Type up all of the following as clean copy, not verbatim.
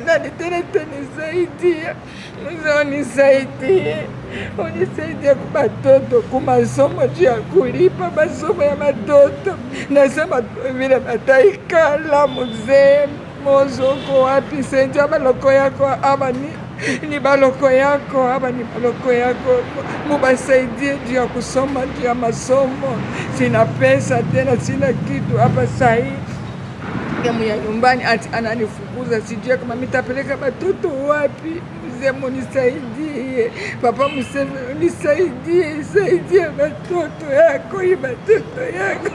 Nani tena nisaidia, unisaidie kwa watoto kumasomo juu ya kulipa masomo ya watoto. Nasema vile wataikala mzee mozoko wapi senja baloko yako aba ni baloko yako aba ni baloko yako, mubasaidie juu ya kusoma juu ya masomo. Sina pesa tena, sina kitu hapa sahi. Kemu ya nyumbani ati ananifukuza, sijui kama mitapeleka watoto wapi. Mzee munisaidie, Papa Museveni nisaidie, saidia watoto yako, hii watoto yako.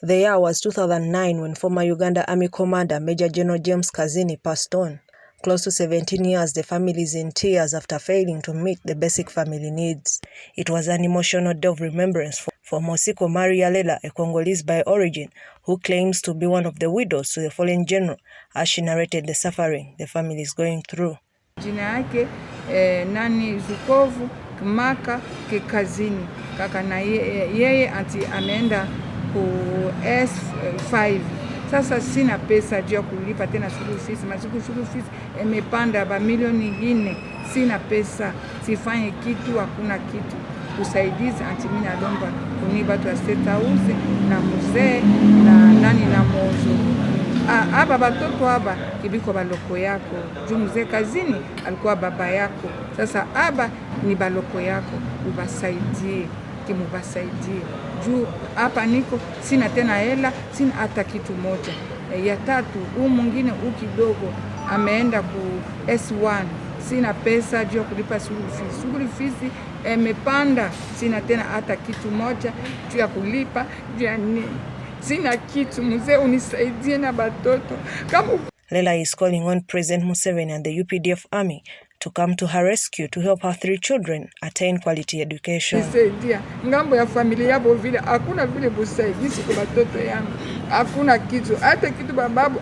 The year was 2009 when former Uganda Army Commander Major General James Kazini passed on. Close to 17 years, the family is in tears after failing to meet the basic family needs. It was an emotional day of remembrance for Mosiko Maria Lela, a Congolese by origin, who claims to be one of the widows to the fallen general, as she narrated the suffering the family is going through. Jina yake nani Zukovu Maka Kazini, kaka na yeye ati ameenda ku S5. Sasa sina pesa juu ya kulipa tena school fees. School fees imepanda ba milioni 4. Sina pesa, sifanye kitu, hakuna kitu. Usaidizi anti mimi naomba kuniba tu State House na mzee na nani na mozo. Aba batoto aba kibiko baloko yako. Juu mzee Kazini alikuwa baba yako. Sasa aba ni baloko yako, ubasaidie, kimubasaidie. Juu hapa niko sina tena hela, sina hata kitu moja. Ya tatu, mwingine kidogo ameenda ku S1. Sina pesa juu kulipa school fees. School fees imepanda, sina tena hata kitu moja juu ya kulipa. Sina kitu, mzee unisaidie na batoto. Lela is calling on President Museveni and the UPDF army to come to her rescue to help her 3 children attain quality education. Nisaidia ngambo ya familia yabo vile hakuna vile busaidizi kwa watoto yangu. Hakuna kitu, hata kitu bababu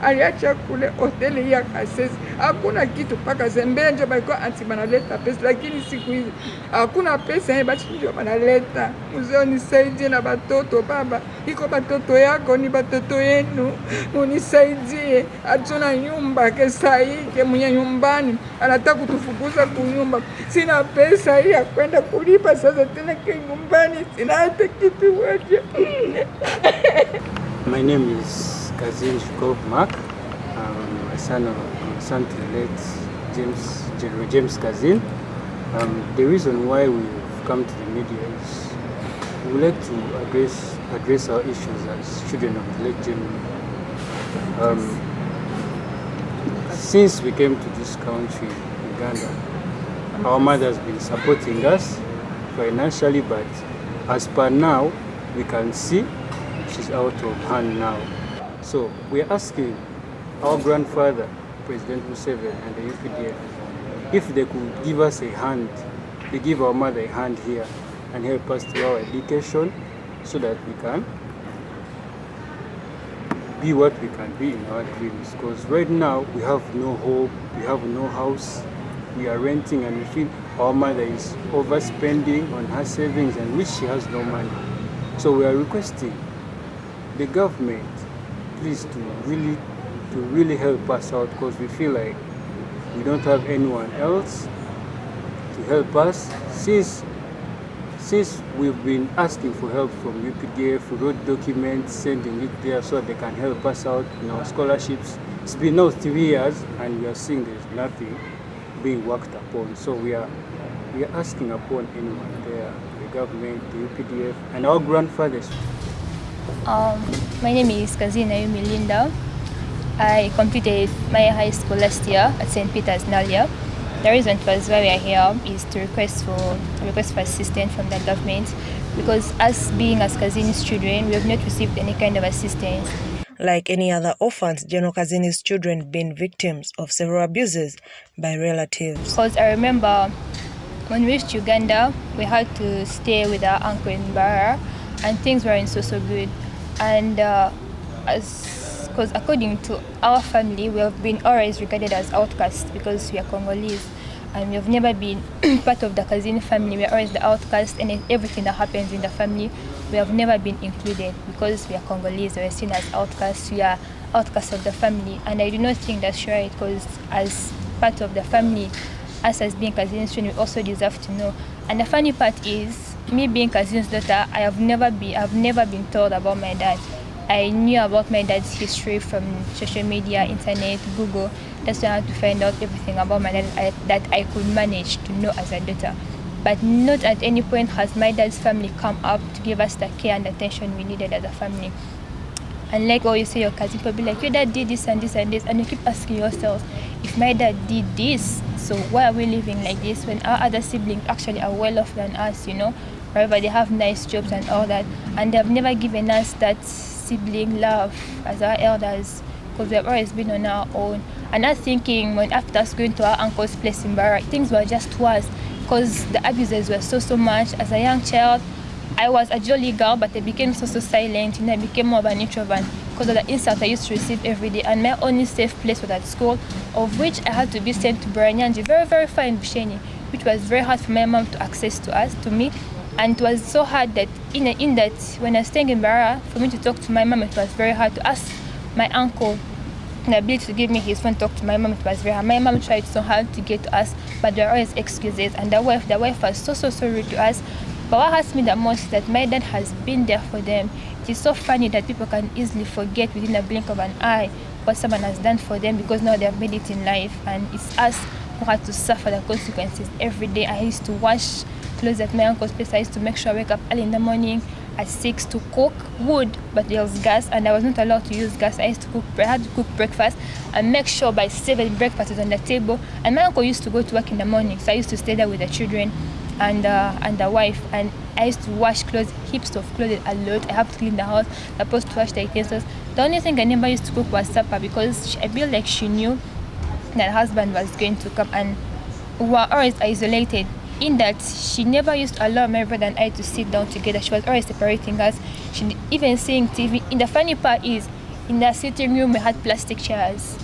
aliacha kule hoteli ya Kasese. Hakuna kitu paka Zembenjo balikuwa anti banaleta pesa, lakini siku hizi hakuna pesa, basi ndio banaleta. Mzee nisaidie na batoto baba. Iko batoto yako ni batoto yenu. Unisaidie. Hatuna nyumba kesa hii ke mwenye nyumbani anataka kutufukuza kunyumba. Sina pesa hii ya kwenda kulipa sasa tena ke nyumbani, sina hata kitu moja. My name is Kazini Mark. I'm a son to the late General James Kazini. The reason why we've come to the media is we would like to address our issues as children of the late General. Since we came to this country, Uganda, our mother has been supporting us financially, but as per now, we can see she's out of hand now. So we're asking our grandfather, President Museveni and the UPDF, if they could give us a hand, they give our mother a hand here and help us through our education so that we can be what we can be in our dreams. Because right now we have no hope, we have no house, we are renting, and we feel our mother is overspending on her savings and which she has no money. So we are requesting the government please to really help us out, because we feel like we don't have anyone else to help us. Since we've been asking for help from UPDF, we wrote documents sending it there so they can help us out in our scholarships. It's been now 3 years and we are seeing there's nothing being worked upon. So we are asking upon anyone there, the government, the UPDF, and our grandfathers. My name is Kazini Linda. I completed my high school last year at St. Peter's Nalia. The reason for why we are here is to request for assistance from the government, because us being as Kazini's children, we have not received any kind of assistance. Like any other orphans, General Kazini's children have been victims of several abuses by relatives. Because I remember when we reached Uganda, we had to stay with our uncle in Barra, and things weren't so good. And because according to our family, we have been always regarded as outcasts because we are Congolese, and we have never been part of the Kazini family. We are always the outcast, and in everything that happens in the family, we have never been included because we are Congolese. We are seen as outcasts. We are outcasts of the family, and I do not think that's right because as part of the family, us as being Kazini's children, we also deserve to know. And the funny part is, me being Kazini's daughter, I've never been told about my dad. I knew about my dad's history from social media, internet, Google. That's why I had to find out everything about my dad that I could manage to know as a daughter. But not at any point has my dad's family come up to give us the care and attention we needed as a family. And like all you say, your cousin will be like, your dad did this and this and this, and you keep asking yourself, if my dad did this, so why are we living like this when our other siblings actually are well off than us, However, they have nice jobs and all that, and they have never given us that sibling love as our elders because we have always been on our own. And not thinking when after us going to our uncle's place in Barra, things were just worse because the abuses were so much. As a young child, I was a jolly girl, but I became so silent. I became more of an introvert because of the insults I used to receive every day. And my only safe place was at school, of which I had to be sent to Baranyanji, very, very far in Busheni, which was very hard for my mom to access to me. And it was so hard that in that when I was staying in Barra, for me to talk to my mom, it was very hard to ask my uncle the ability to give me his phone to talk to my mom. It was very hard. My mom tried so hard to get to us, but there were always excuses. And the wife was so rude to us. But what hurts me the most is that my dad has been there for them. It is so funny that people can easily forget within a blink of an eye what someone has done for them because now they have made it in life. And it's us who had to suffer the consequences every day. I used to wash clothes at my uncle's place. I used to make sure I wake up early in the morning at 6 to cook wood, but there was gas and I was not allowed to use gas. I had to cook breakfast and make sure by 7 breakfast is on the table. And my uncle used to go to work in the morning, so I used to stay there with the children and the wife, and I used to wash clothes, heaps of clothes a lot. I have to clean the house, I was supposed to wash the utensils. The only thing I never used to cook was supper because I feel like she knew that husband was going to come, and we were always isolated in that she never used to allow my brother and I to sit down together. She was always separating us. She even seeing TV. And the funny part is, in the sitting room we had plastic chairs,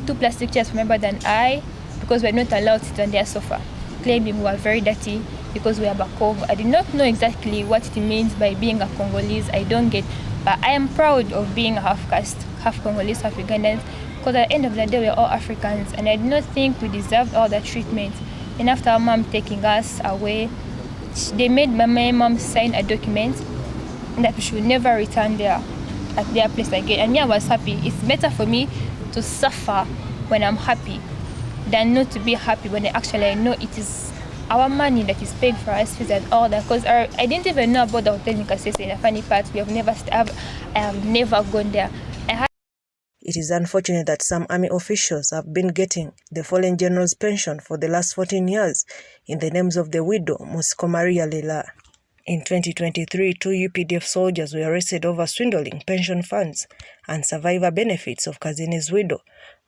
2 plastic chairs for my brother and I, because we were not allowed to sit on their sofa, claiming we were very dirty because we are Bakongo. I did not know exactly what it means by being a Congolese. I don't get, but I am proud of being a half caste, half Congolese, half Ugandans, because at the end of the day we are all Africans, and I do not think we deserved all that treatment. And after our mom taking us away, they made my mom sign a document that we should never return there at their place again. And me, I was happy. It's better for me to suffer when I'm happy than not to be happy when I know it is our money that is paid for us fees and all that. Because I didn't even know about the hotel in Kasese. The funny part, I have never gone there. It is unfortunate that some army officials have been getting the fallen general's pension for the last 14 years in the names of the widow, Mosco Maria Lela. In 2023, 2 UPDF soldiers were arrested over swindling pension funds and survivor benefits of Kazini's widow,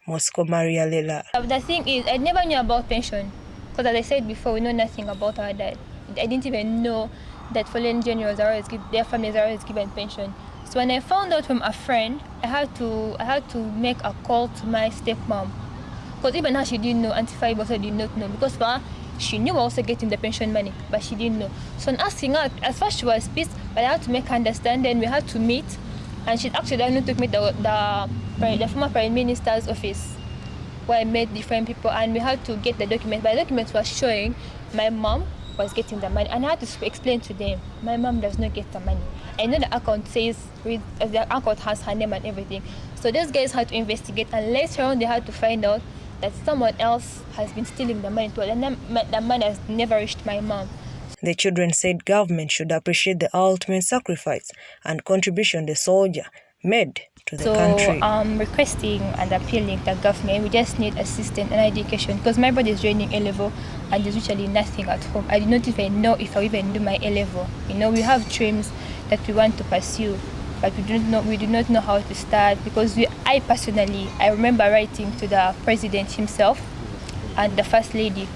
Mosco Maria Lela. The thing is, I never knew about pension because, as I said before, we know nothing about our dad. I didn't even know that fallen generals their families are always given pension. So when I found out from a friend, I had to make a call to my stepmom, because even her she didn't know. Auntie Five also did not know, because she knew I was also getting the pension money, but she didn't know. So I'm asking her, at first she was pissed, but I had to make her understand. Then we had to meet, and she actually took me to the former Prime Minister's office, where I met different people, and we had to get the documents. But the documents was showing my mom was getting the money, and I had to explain to them, my mom does not get the money. I know the account says, the account has her name and everything. So those guys had to investigate, and later on they had to find out that someone else has been stealing the money, and the money has never reached my mom. The children said government should appreciate the ultimate sacrifice and contribution the soldier made to the country. So requesting and appealing to the government, we just need assistance and education, because my brother is joining A-level and there's usually nothing at home. I do not even know if I even do my A-level. We have dreams that we want to pursue, but we do not know how to start, because I personally remember writing to the president himself and the first lady,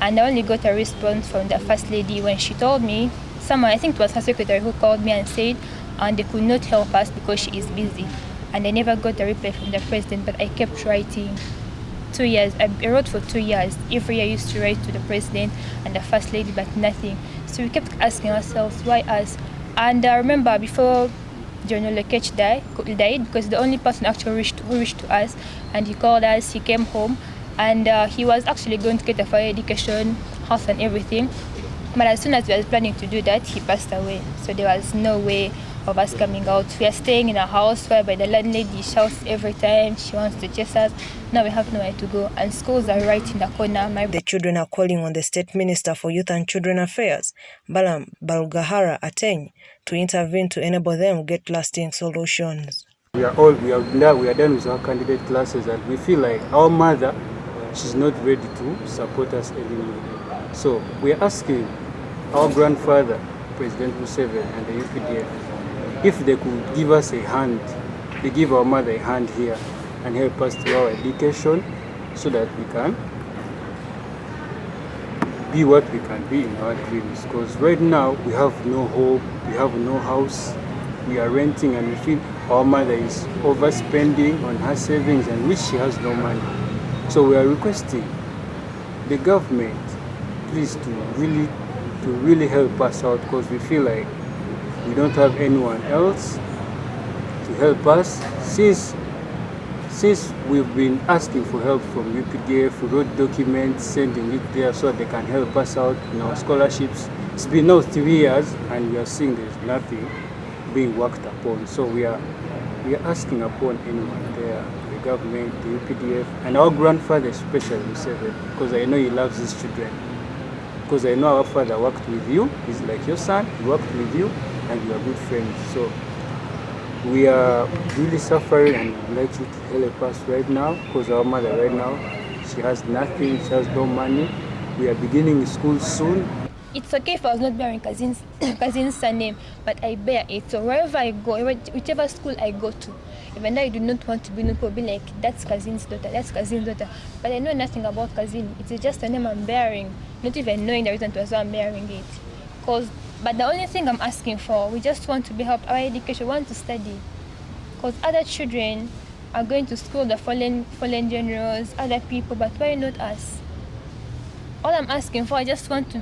and I only got a response from the first lady when she told me, someone, I think it was her secretary, who called me and said, and they could not help us because she is busy. And I never got a reply from the president, but I kept writing. 2 years, I wrote for 2 years. Every year I used to write to the president and the first lady, but nothing. So we kept asking ourselves, why us? And I remember before General James died, because the only person actually who reached to us, and he called us, he came home, and he was actually going to get a fire education, house and everything. But as soon as we were planning to do that, he passed away. So there was no way of us coming out. We are staying in a house whereby the landlady shouts every time, she wants to chase us. Now we have nowhere to go, and schools are right in the corner. The children are calling on the State Minister for Youth and Children Affairs, Balam Balgahara Ateny, to intervene to enable them get lasting solutions. We are done with our candidate classes, and we feel like our mother, she's not ready to support us anymore. So we are asking our grandfather, President Museveni, and the UPDF, if they could give us a hand, they give our mother a hand here and help us through our education so that we can be what we can be in our dreams. Because right now we have no hope, we have no house, we are renting, and we feel our mother is overspending on her savings and which she has no money. So we are requesting the government please to really help us out, because we feel like we don't have anyone else to help us. Since we've been asking for help from UPDF, we wrote documents sending it there so they can help us out in our scholarships. It's been now 3 years and we are seeing there's nothing being worked upon. So we are asking upon anyone there, the government, the UPDF, and our grandfather especially, Museveni, because I know he loves his children. Because I know our father worked with you, he's like your son, he worked with you, and we are good friends. So we are really suffering, and I'd like you to help us right now, because our mother right now, she has nothing, she has no money. We are beginning school soon. It's okay if I was not bearing Kazin's surname, but I bear it. So wherever I go, whichever school I go to, even though I do not want to be like, that's Kazin's daughter, that's Kazin's daughter. But I know nothing about Kazini. It's just a name I'm bearing, not even knowing the reason why I'm bearing it. But the only thing I'm asking for, we just want to be helped, our education, we want to study. Because other children are going to school, the fallen generals, other people, but why not us? All I'm asking for, I just want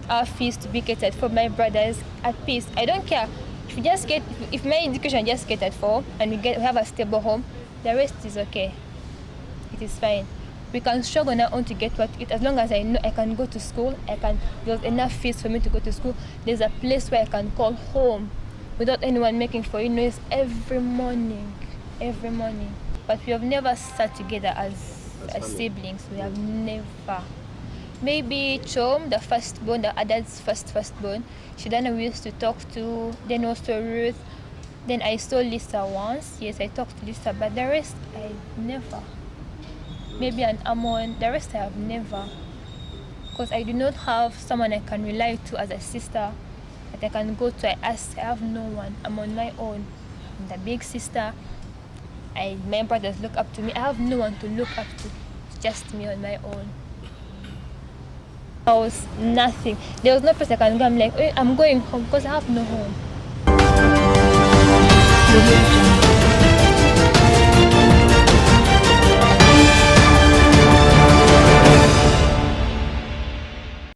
our fees to be catered for, my brothers at peace. I don't care. If my education just catered for and we have a stable home, the rest is okay. It is fine. We can struggle now on to get what it, as long as I know I can go to school, there's enough fees for me to go to school. There's a place where I can call home without anyone making for noise every morning. But we have never sat together as siblings. We have never. Maybe Chom, the firstborn, the other's firstborn, Shidana we used to talk to, then also Ruth. Then I saw Lisa once. Yes, I talked to Lisa, but the rest I never. Maybe an Amon, the rest I have never. Because I do not have someone I can rely to as a sister that I can go to. I have no one. I'm on my own. I'm the big sister. My brothers look up to me. I have no one to look up to. It's just me on my own. There was nothing. There was no place I can go. I'm like, I'm going home because I have no home.